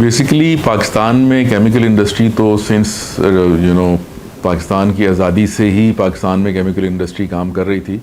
Basically Pakistan میں chemical industry تو since Pakistan کی آزادی سے ہی پاکستان میں کیمیکل انڈسٹری کام کر رہی تھی،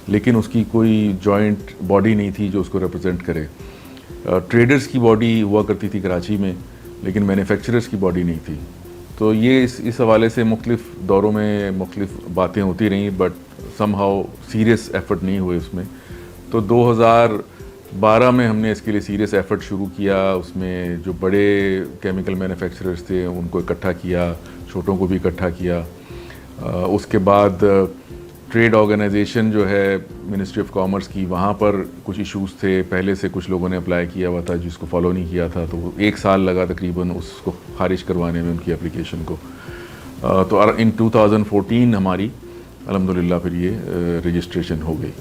لیکن اس کی کوئی جوائنٹ باڈی نہیں تھی جو اس کو ریپرزینٹ کرے. ٹریڈرز کی باڈی ہوا کرتی تھی کراچی میں، لیکن مینوفیکچررز کی باڈی نہیں تھی. تو یہ اس حوالے سے مختلف دوروں میں مختلف باتیں ہوتی رہیں، but some how serious effort نہیں ہوئے اس میں. تو 2012 میں ہم نے اس کے لیے سیریس ایفرٹ شروع کیا. اس میں جو بڑے کیمیکل مینوفیکچررز تھے ان کو اکٹھا کیا، چھوٹوں کو بھی اکٹھا کیا. اس کے بعد ٹریڈ آرگنائزیشن جو ہے منسٹری آف کامرس کی، وہاں پر کچھ ایشوز تھے. پہلے سے کچھ لوگوں نے اپلائی کیا ہوا تھا جس کو فالو نہیں کیا تھا، تو 1 سال لگا تقریباً اس کو خارج کروانے میں ان کی اپلیکیشن کو. تو ان 2014 ہماری الحمدللہ پھر یہ رجسٹریشن ہو گئی.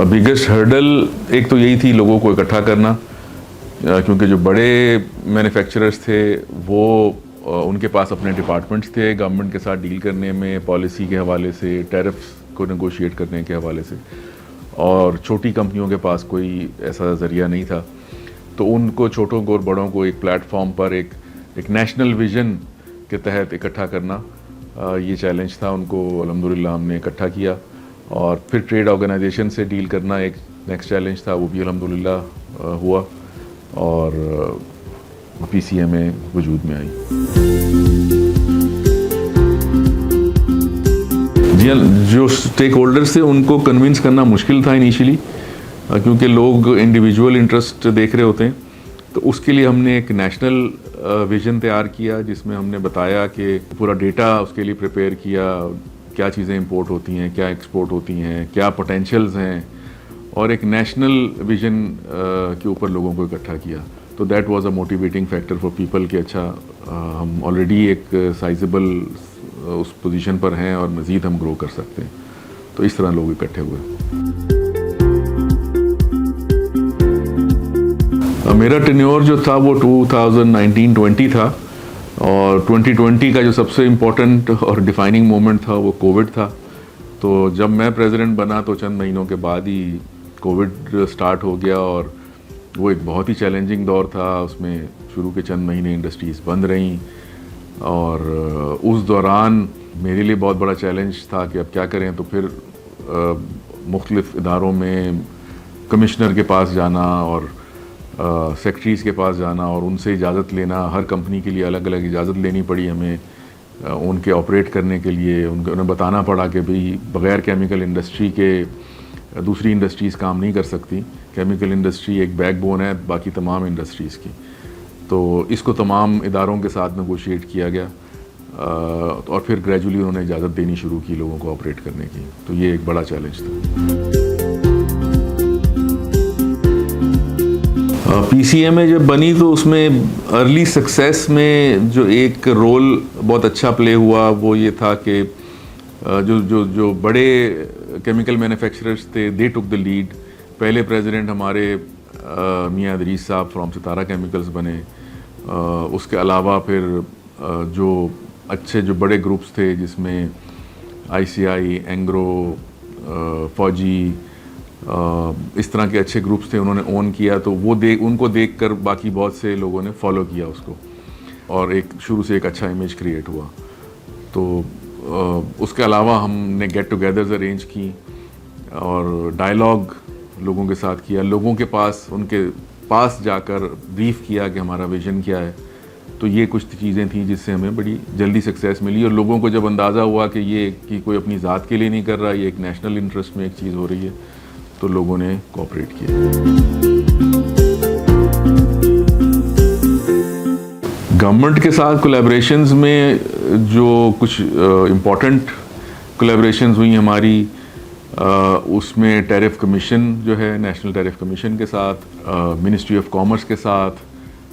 بگیسٹ ہرڈل ایک تو یہی تھی لوگوں کو اکٹھا کرنا، کیونکہ جو بڑے مینوفیکچررز تھے وہ ان کے پاس اپنے ڈپارٹمنٹس تھے گورنمنٹ کے ساتھ ڈیل کرنے میں، پالیسی کے حوالے سے، ٹیرفس کو نیگوشیٹ کرنے کے حوالے سے، اور چھوٹی کمپنیوں کے پاس کوئی ایسا ذریعہ نہیں تھا. تو ان کو، چھوٹوں کو اور بڑوں کو ایک پلیٹ فارم پر ایک نیشنل ویژن کے تحت اکٹھا کرنا، یہ چیلنج تھا. ان کو الحمدللہ ہم نے اکٹھا کیا. اور پھر ٹریڈ آرگنائزیشن سے ڈیل کرنا ایک نیکسٹ چیلنج تھا، وہ بھی الحمدللہ ہوا اور پی سی ایم اے وجود میں آئی. جی، جو اسٹیک ہولڈرز تھے ان کو کنونس کرنا مشکل تھا انیشیلی، کیونکہ لوگ انڈیویجول انٹرسٹ دیکھ رہے ہوتے ہیں. تو اس کے لیے ہم نے ایک نیشنل ویژن تیار کیا، جس میں ہم نے بتایا کہ پورا ڈیٹا اس کے لیے پریپیئر کیا، کیا چیزیں امپورٹ ہوتی ہیں، کیا ایکسپورٹ ہوتی ہیں، کیا پوٹینشیلز ہیں، اور ایک نیشنل ویژن کے اوپر لوگوں کو اکٹھا کیا. تو that was a motivating factor for people کہ اچھا ہم آلریڈی ایک سائزبل اس پوزیشن پر ہیں اور مزید ہم گرو کر سکتے ہیں. تو اس طرح لوگ اکٹھے ہوئے. میرا ٹینیور جو تھا وہ 2019-20 تھا، اور 2020 کا جو سب سے امپورٹنٹ اور ڈیفائننگ مومنٹ تھا وہ کووڈ تھا. تو جب میں پریزیڈنٹ بنا تو چند مہینوں کے بعد ہی کووڈ سٹارٹ ہو گیا، اور وہ ایک بہت ہی چیلنجنگ دور تھا. اس میں شروع کے چند مہینے انڈسٹریز بند رہیں، اور اس دوران میرے لیے بہت بڑا چیلنج تھا کہ اب کیا کریں. تو پھر مختلف اداروں میں کمشنر کے پاس جانا اور سیکٹریز کے پاس جانا اور ان سے اجازت لینا. ہر کمپنی کے لیے الگ الگ اجازت لینی پڑی ہمیں ان کے آپریٹ کرنے کے لیے. انہیں بتانا پڑا کہ بھئی بغیر کیمیکل انڈسٹری کے دوسری انڈسٹریز کام نہیں کر سکتی. کیمیکل انڈسٹری ایک بیک بون ہے باقی تمام انڈسٹریز کی. تو اس کو تمام اداروں کے ساتھ نیگوشیٹ کیا گیا، اور پھر گریجولی انہوں نے اجازت دینی شروع کی لوگوں کو آپریٹ کرنے کی. تو یہ ایک بڑا چیلنج تھا. پی سی ایم اے جب بنی تو اس میں ارلی سکسیس میں جو ایک رول بہت اچھا پلے ہوا وہ یہ تھا کہ جو بڑے کیمیکل مینوفیکچررز تھے دے ٹک دا لیڈ. پہلے پریزیڈنٹ ہمارے میاں ادریس صاحب فرام ستارہ کیمیکلز بنے. اس کے علاوہ پھر جو اچھے جو بڑے گروپس تھے جس میں آئی سی آئی، اینگرو، فوجی، اس طرح کے اچھے گروپس تھے، انہوں نے اون کیا. تو وہ ان کو دیکھ کر باقی بہت سے لوگوں نے فالو کیا اس کو، اور ایک شروع سے ایک اچھا امیج کریٹ ہوا. تو اس کے علاوہ ہم نے گیٹ ٹوگیدرز ارینج کی اور ڈائلاگ لوگوں کے ساتھ کیا. لوگوں کے پاس، ان کے پاس جا کر بریف کیا کہ ہمارا ویژن کیا ہے. تو یہ کچھ چیزیں تھیں جس سے ہمیں بڑی جلدی سکسیس ملی. اور لوگوں کو جب اندازہ ہوا کہ یہ کہ کوئی اپنی ذات کے لیے نہیں کر رہا، یہ ایک نیشنل انٹرسٹ میں ایک چیز ہو رہی ہے، تو لوگوں نے کوآپریٹ کیا. گورنمنٹ کے ساتھ کولیبریشنز میں جو کچھ امپورٹنٹ کولیبریشنز ہوئی ہماری، اس میں ٹیرف کمیشن جو ہے، نیشنل ٹیرف کمیشن کے ساتھ، منسٹری آف کامرس کے ساتھ،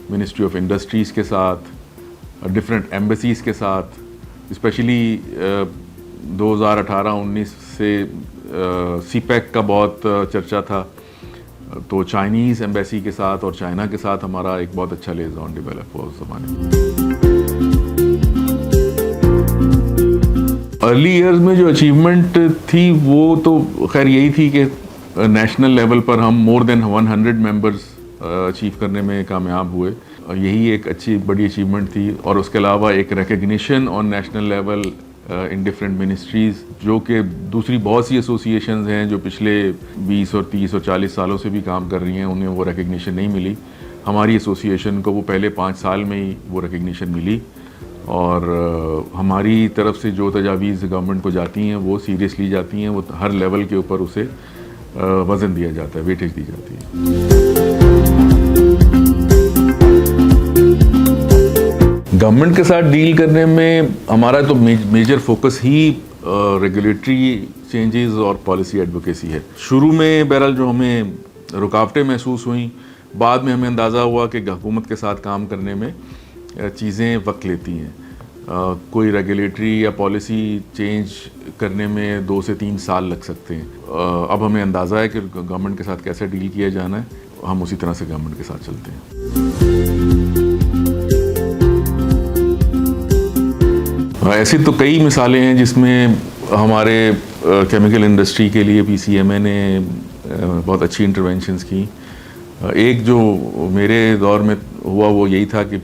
منسٹری آف انڈسٹریز کے ساتھ، ڈفرینٹ ایمبیسیز کے ساتھ. اسپیشلی 2018-19 سے سی پیک کا بہت چرچا تھا. تو چائنیز ایمبیسی کے ساتھ اور چائنا کے ساتھ ہمارا ایک بہت اچھا لیزون ڈیولپ ہوا اس زمانے میں. ارلی ایئرز میں جو اچیومنٹ تھی وہ تو خیر یہی تھی کہ نیشنل لیول پر ہم مور دین 100 ممبرز اچیو کرنے میں کامیاب ہوئے. یہی ایک اچھی بڑی اچیومنٹ تھی. اور اس کے علاوہ ایک recognition on national level in different ministries, جو کہ دوسری بہت سی ایسوسیشنز ہیں جو پچھلے 20 اور 30 اور 40 سالوں سے بھی کام کر رہی ہیں, انہیں وہ ریکگنیشن نہیں ملی. ہماری ایسوسیشن کو وہ پہلے 5 سال میں ہی وہ ریکگنیشن ملی. اور ہماری طرف سے جو تجاویز گورنمنٹ کو جاتی ہیں وہ سیریس لی جاتی ہیں, وہ ہر لیول کے اوپر اسے وزن دیا جاتا ہے, ویٹیج دی جاتی ہے. گورنمنٹ کے ساتھ ڈیل کرنے میں ہمارا تو میجر فوکس ہی ریگولیٹری چینجز اور پالیسی ایڈوکیسی ہے. شروع میں بہرحال جو ہمیں رکاوٹیں محسوس ہوئیں, بعد میں ہمیں اندازہ ہوا کہ حکومت کے ساتھ کام کرنے میں چیزیں وقت لیتی ہیں. کوئی ریگولیٹری یا پالیسی چینج کرنے میں 2 سے 3 سال لگ سکتے ہیں. اب ہمیں اندازہ ہے کہ گورنمنٹ کے ساتھ کیسے ڈیل کیا جانا ہے, ہم اسی طرح سے گورنمنٹ کے ساتھ چلتے ہیں. ایسی تو کئی مثالیں ہیں جس میں ہمارے کیمیکل انڈسٹری کے لیے پی سی ایم اے نے بہت اچھی انٹرونشنز کی. ایک جو میرے دور میں ہوا وہ یہی تھا کہ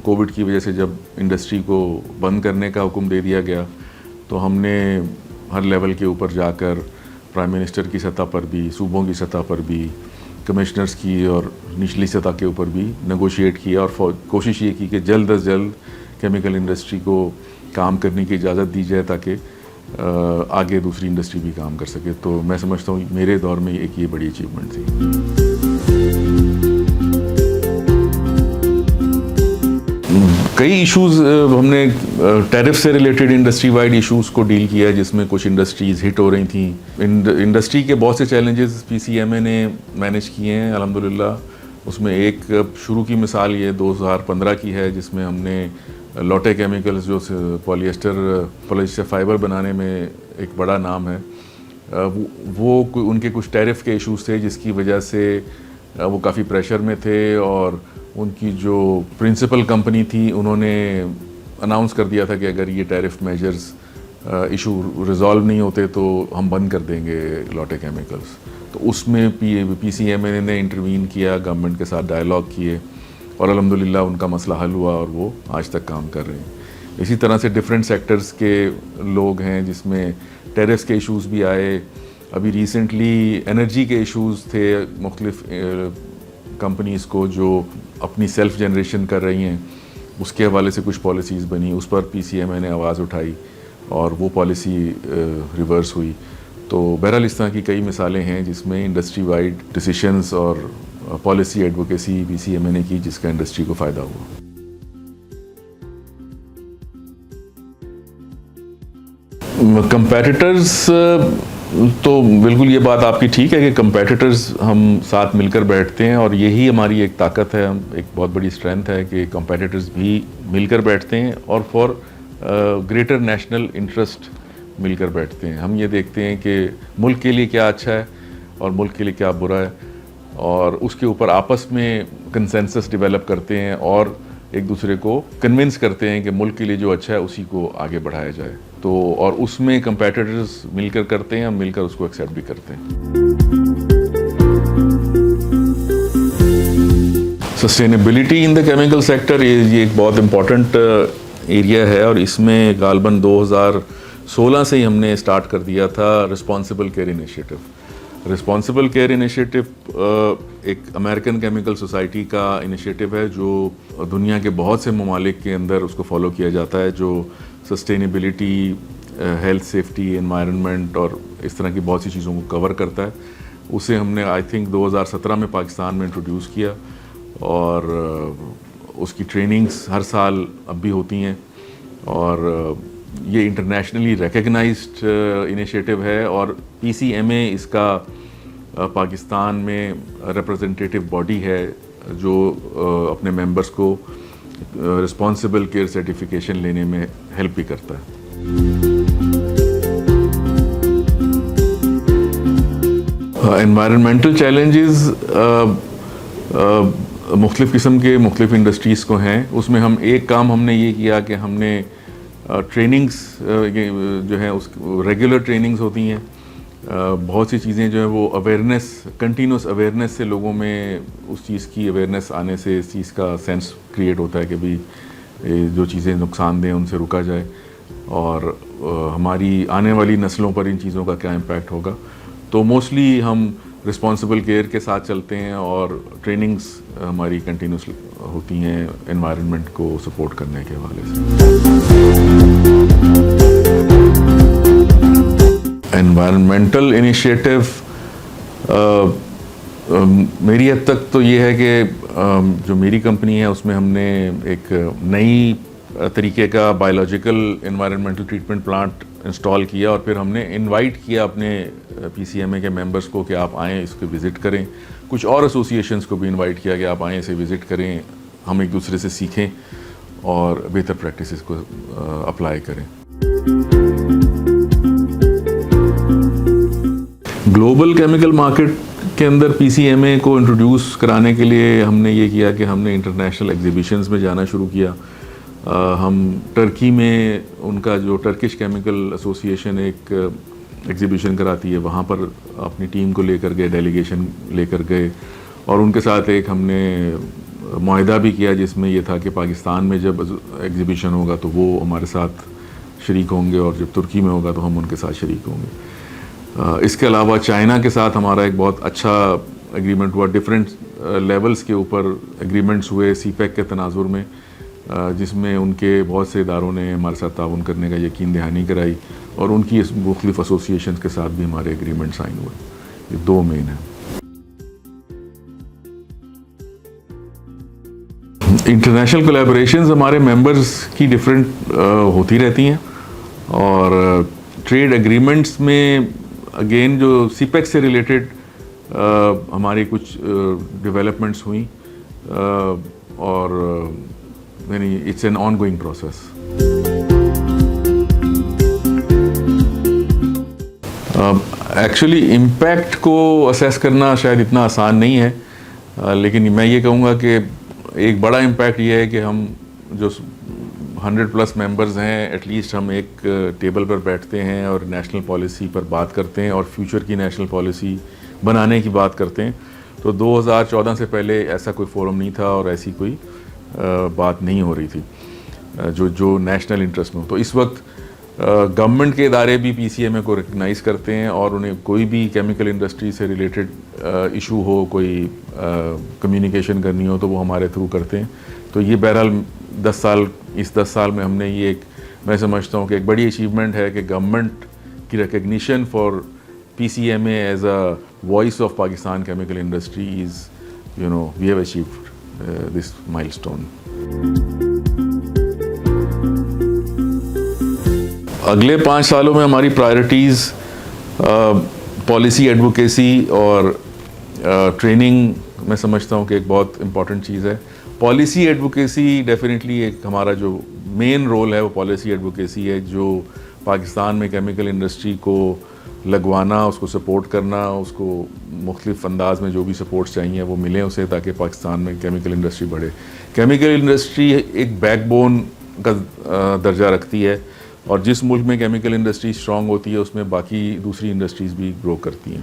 کووڈ کی وجہ سے جب انڈسٹری کو بند کرنے کا حکم دے دیا گیا تو ہم نے ہر لیول کے اوپر جا کر پرائم منسٹر کی سطح پر بھی, صوبوں کی سطح پر بھی, کمشنرز کی اور نچلی سطح کے اوپر بھی نیگوشیٹ کیا اور کوشش یہ کی کہ جلد از جلد کیمیکل انڈسٹری کو کام کرنے کی اجازت دی جائے تاکہ آگے دوسری انڈسٹری بھی کام کر سکے. تو میں سمجھتا ہوں میرے دور میں ایک یہ بڑی اچیومنٹ تھی. کئی ایشوز ہم نے ٹیرف سے ریلیٹڈ انڈسٹری وائڈ ایشوز کو ڈیل کیا جس میں کچھ انڈسٹریز ہٹ ہو رہی تھیں. انڈسٹری کے بہت سے چیلنجز پی سی ایم اے نے مینیج کیے ہیں الحمدللہ. اس میں ایک شروع کی مثال یہ 2015 کی ہے جس میں ہم نے لوٹے کیمیکلز جو پولیسٹر فائبر بنانے میں ایک بڑا نام ہے, وہ ان کے کچھ ٹیرف کے ایشوز تھے جس کی وجہ سے وہ کافی پریشر میں تھے. اور ان کی جو پرنسپل کمپنی تھی انہوں نے اناؤنس کر دیا تھا کہ اگر یہ ٹیرف میجرز ایشو ریزالو نہیں ہوتے تو ہم بند کر دیں گے لوٹے کیمیکلز. تو اس میں پی سی ایم اے نے انٹروین کیا, گورنمنٹ کے ساتھ ڈائلاگ کیے اور الحمدللہ ان کا مسئلہ حل ہوا اور وہ آج تک کام کر رہے ہیں. اسی طرح سے ڈفرینٹ سیکٹرز کے لوگ ہیں جس میں ٹیرفس کے ایشوز بھی آئے. ابھی ریسنٹلی انرجی کے ایشوز تھے مختلف کمپنیز کو جو اپنی سیلف جنریشن کر رہی ہیں, اس کے حوالے سے کچھ پالیسیز بنی, اس پر پی سی ایم اے نے آواز اٹھائی اور وہ پالیسی ریورس ہوئی. تو بہرحال اس طرح کی کئی مثالیں ہیں جس میں انڈسٹری وائڈ ڈیسیشنز اور پالیسی ایڈوکیسی پی سی ایم اے نے کی جس کا انڈسٹری کو فائدہ ہوا. کمپیٹیٹرز تو بالکل یہ بات آپ کی ٹھیک ہے کہ کمپیٹیٹرز ہم ساتھ مل کر بیٹھتے ہیں اور یہی ہماری ایک طاقت ہے, ایک بہت بڑی اسٹرینتھ ہے کہ کمپیٹیٹرز بھی مل کر بیٹھتے ہیں اور فار گریٹر نیشنل انٹرسٹ مل کر بیٹھتے ہیں. ہم یہ دیکھتے ہیں کہ ملک کے لیے کیا اچھا ہے اور ملک کے لیے کیا برا ہے اور اس کے اوپر آپس میں کنسنسس ڈیولپ کرتے ہیں اور ایک دوسرے کو کنونس کرتے ہیں کہ ملک کے لیے جو اچھا ہے اسی کو آگے بڑھایا جائے. تو اور اس میں کمپیٹیٹرز مل کر کرتے ہیں, ہم مل کر اس کو ایکسیپٹ بھی کرتے ہیں. Sustainability in the chemical sector یہ ایک بہت امپورٹنٹ ایریا ہے اور اس میں غالباً 2016 سے ہی ہم نے اسٹارٹ کر دیا تھا responsible care initiative. Responsible care initiative ایک امریکن کیمیکل سوسائٹی کا انیشیٹو ہے جو دنیا کے بہت سے ممالک کے اندر اس کو فالو کیا جاتا ہے, جو سسٹینیبلٹی, ہیلتھ, سیفٹی, انوائرنمنٹ اور اس طرح کی بہت سی چیزوں کو کور کرتا ہے. اسے ہم نے آئی تھنک 2017 میں پاکستان میں انٹروڈیوس کیا اور اس کی ٹریننگز ہر سال اب بھی ہوتی ہیں اور یہ انٹرنیشنلی ریکگنائزڈ انیشیٹو ہے اور پی سی ایم اے اس کا پاکستان میں ریپرزنٹیٹیو باڈی ہے جو اپنے ممبرس کو رسپانسبل کیئر سرٹیفکیشن لینے میں ہیلپ بھی کرتا ہے. انوائرمنٹل چیلنجز مختلف قسم کے مختلف انڈسٹریز کو ہیں. اس میں ایک کام ہم نے یہ کیا کہ ہم نے ٹریننگز جو ہیں اس ریگولر ٹریننگز ہوتی ہیں بہت سی چیزیں جو ہیں وہ اویئرنیس، کنٹینیوس اویئرنیس سے لوگوں میں اس چیز کی اویئرنیس آنے سے اس چیز کا سینس کریٹ ہوتا ہے کہ بھئی جو چیزیں نقصان دیں ان سے رکا جائے، اور ہماری آنے والی نسلوں پر ان چیزوں کا کیا امپیکٹ ہوگا. تو موسٹلی ہم رسپانسبل کیئر کے ساتھ چلتے ہیں، اور ٹریننگز ہماری کنٹینیوس ہوتی ہیں انوائرمنٹ کو سپورٹ کرنے کے حوالے سے. انوائرمنٹل انیشیٹو میری حد تک تو یہ ہے کہ جو میری کمپنی ہے اس میں ہم نے ایک نئی طریقے کا biological environmental treatment plant install کیا، اور پھر ہم نے انوائٹ کیا اپنے پی سی ایم اے کے ممبرس کو کہ آپ آئیں اس کو وزٹ کریں. کچھ اور ایسوسیشنس کو بھی انوائٹ کیا کہ آپ آئیں اسے وزٹ کریں، ہم ایک دوسرے سے سیکھیں اور بہتر پریکٹسز کو اپلائی کریں. گلوبل کیمیکل مارکیٹ کے اندر پی سی ایم اے کو انٹروڈیوس کرانے کے لیے ہم نے یہ کیا کہ ہم نے انٹرنیشنل ایگزیبیشنز میں جانا شروع کیا. ہم ٹرکی میں ان کا جو ٹرکش کیمیکل ایسوسیشن ایک ایگزیبیشن کراتی ہے، وہاں پر اپنی ٹیم کو لے کر گئے، ڈیلیگیشن لے کر گئے، اور ان کے ساتھ ایک ہم نے معاہدہ بھی کیا جس میں یہ تھا کہ پاکستان میں جب ایگزیبیشن ہوگا تو وہ ہمارے ساتھ شریک ہوں گے، اور جب ترکی میں ہوگا تو ہم ان کے ساتھ شریک ہوں گے. اس کے علاوہ چائنا کے ساتھ ہمارا ایک بہت اچھا ایگریمنٹ ہوا، ڈفرینٹ لیولز کے اوپر ایگریمنٹس ہوئے سی پیک کے تناظر میں، جس میں ان کے بہت سے اداروں نے ہمارے ساتھ تعاون کرنے کا یقین دہانی کرائی، اور ان کی اس مختلف ایسوسیشنز کے ساتھ بھی ہمارے ایگریمنٹ سائن ہوئے. یہ دو مین ہیں. انٹرنیشنل کولیبوریشنز ہمارے ممبرز کی ڈفرینٹ ہوتی رہتی ہیں، اور ٹریڈ ایگریمنٹس میں اگین جو سی پیک سے ریلیٹڈ ہماری کچھ ڈیولپمنٹس ہوئیں، اور یعنی it's an ongoing process. Actually impact کو اسیس کرنا شاید اتنا آسان نہیں ہے، لیکن میں یہ کہوں گا کہ ایک بڑا امپیکٹ یہ ہے کہ ہم جو 100+ ممبرز ہیں، ایٹ لیسٹ ہم ایک ٹیبل پر بیٹھتے ہیں اور نیشنل پالیسی پر بات کرتے ہیں، اور فیوچر کی نیشنل پالیسی بنانے کی بات کرتے ہیں. تو 2014 سے پہلے ایسا کوئی فورم نہیں تھا اور ایسی کوئی بات نہیں ہو رہی تھی جو نیشنل انٹرسٹ میں ہو. تو اس وقت گورنمنٹ کے ادارے بھی پی سی ایم اے کو ریکگنائز کرتے ہیں، اور انہیں کوئی بھی کیمیکل انڈسٹری سے ریلیٹڈ ایشو ہو، کوئی کمیونیکیشن کرنی ہو، تو وہ ہمارے تھرو کرتے ہیں. تو یہ بہرحال 10 سال میں ہم نے یہ ایک، میں سمجھتا ہوں کہ ایک بڑی اچیومنٹ ہے کہ گورنمنٹ کی recognition for P C M A as a voice of Pakistan chemical industry as we have achieved this milestone. اگلے 5 سالوں میں ہماری پرائرٹیز پالیسی ایڈوکیسی اور ٹریننگ میں سمجھتا ہوں کہ ایک بہت امپورٹنٹ چیز ہے. پالیسی ایڈوکیسی ڈیفینیٹلی ایک ہمارا جو مین رول ہے وہ پالیسی ایڈوکیسی ہے، جو پاکستان میں کیمیکل انڈسٹری کو لگوانا، اس کو سپورٹ کرنا، اس کو مختلف انداز میں جو بھی سپورٹس چاہیے وہ ملیں اسے، تاکہ پاکستان میں کیمیکل انڈسٹری بڑھے. کیمیکل انڈسٹری ایک بیک بون کا درجہ رکھتی ہے، اور جس ملک میں کیمیکل انڈسٹری اسٹرانگ ہوتی ہے اس میں باقی دوسری انڈسٹریز بھی گرو کرتی ہیں.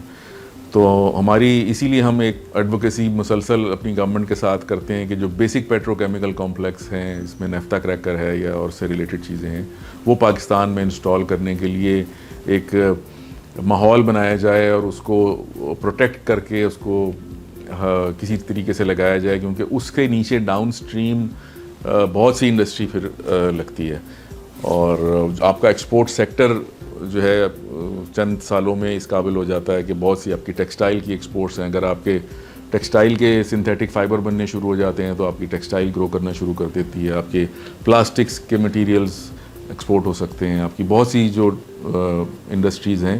تو ہماری اسی لیے ہم ایک ایڈوکیسی مسلسل اپنی گورنمنٹ کے ساتھ کرتے ہیں کہ جو بیسک پیٹرو کیمیکل کمپلیکس ہیں، اس میں نیفتا کریکر ہے یا اور سے ریلیٹڈ چیزیں ہیں، وہ پاکستان میں انسٹال کرنے کے لیے ایک ماحول بنایا جائے، اور اس کو پروٹیکٹ کر کے اس کو کسی طریقے سے لگایا جائے، کیونکہ اس کے نیچے ڈاؤن اسٹریم بہت سی انڈسٹری پھر لگتی ہے. اور آپ کا ایکسپورٹ سیکٹر جو ہے چند سالوں میں اس قابل ہو جاتا ہے کہ بہت سی آپ کی ٹیکسٹائل کی ایکسپورٹس ہیں. اگر آپ کے ٹیکسٹائل کے سنتھیٹک فائبر بننے شروع ہو جاتے ہیں تو آپ کی ٹیکسٹائل گرو کرنا شروع کر دیتی ہے. آپ کے پلاسٹکس کے مٹیریلز ایکسپورٹ ہو سکتے ہیں. آپ کی بہت سی جو انڈسٹریز ہیں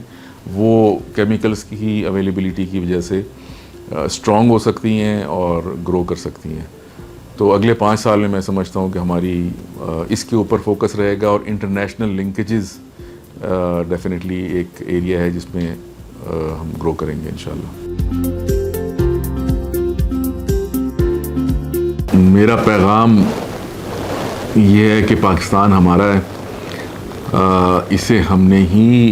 وہ کیمیکلز کی اویلیبلٹی کی وجہ سے اسٹرانگ ہو سکتی ہیں اور گرو کر سکتی ہیں. تو اگلے 5 سال میں سمجھتا ہوں کہ ہماری اس کے اوپر فوکس رہے گا، اور انٹرنیشنل لنکیجز ڈیفینیٹلی ایک ایریا ہے جس میں ہم گرو کریں گے انشاءاللہ. میرا پیغام یہ ہے کہ پاکستان ہمارا ہے، اسے ہم نے ہی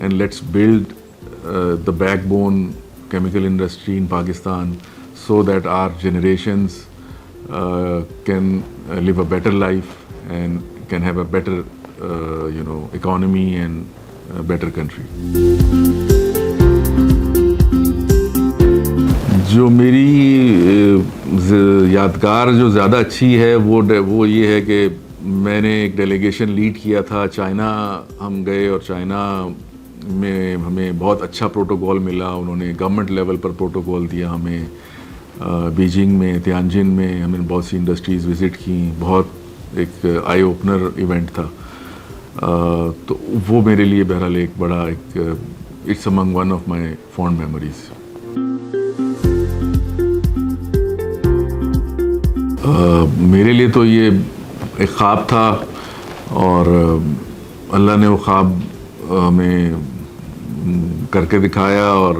and let's build the backbone chemical industry in Pakistan so that our generations can live a better life and can have a better economy and a better country. جو میری یادگار جو زیادہ اچھی ہے وہ یہ ہے کہ میں نے ایک ڈیلیگیشن لیڈ کیا تھا چائنا. ہم گئے اور چائنا میں ہمیں بہت اچھا پروٹوکول ملا. انہوں نے گورنمنٹ لیول پر پروٹوکول دیا ہمیں. بیجنگ میں تیانجن میں ہم نے بہت سی انڈسٹریز وزٹ کی. بہت ایک آئی اوپنر ایونٹ تھا. تو وہ میرے لیے بہرحال ایک بڑا it's among one of my fond memories. میرے لیے تو یہ ایک خواب تھا اور اللہ نے وہ خواب ہمیں کر کے دکھایا. اور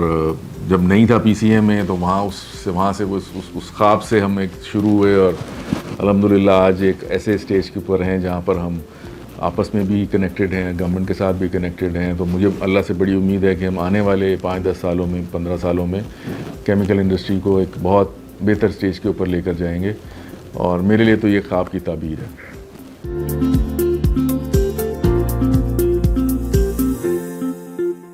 جب نہیں تھا پی سی اے میں تو وہاں سے اس خواب سے ہم ایک شروع ہوئے اور الحمدللہ آج ایک ایسے اسٹیج کے اوپر ہیں جہاں پر ہم آپس میں بھی کنیکٹڈ ہیں, گورنمنٹ کے ساتھ بھی کنیکٹڈ ہیں. تو مجھے اللہ سے بڑی امید ہے کہ ہم آنے والے 5-10 سالوں میں 15 سالوں میں کیمیکل انڈسٹری کو ایک بہت بہتر اسٹیج کے اوپر لے کر جائیں گے. اور میرے لیے تو یہ خواب کی تعبیر ہے.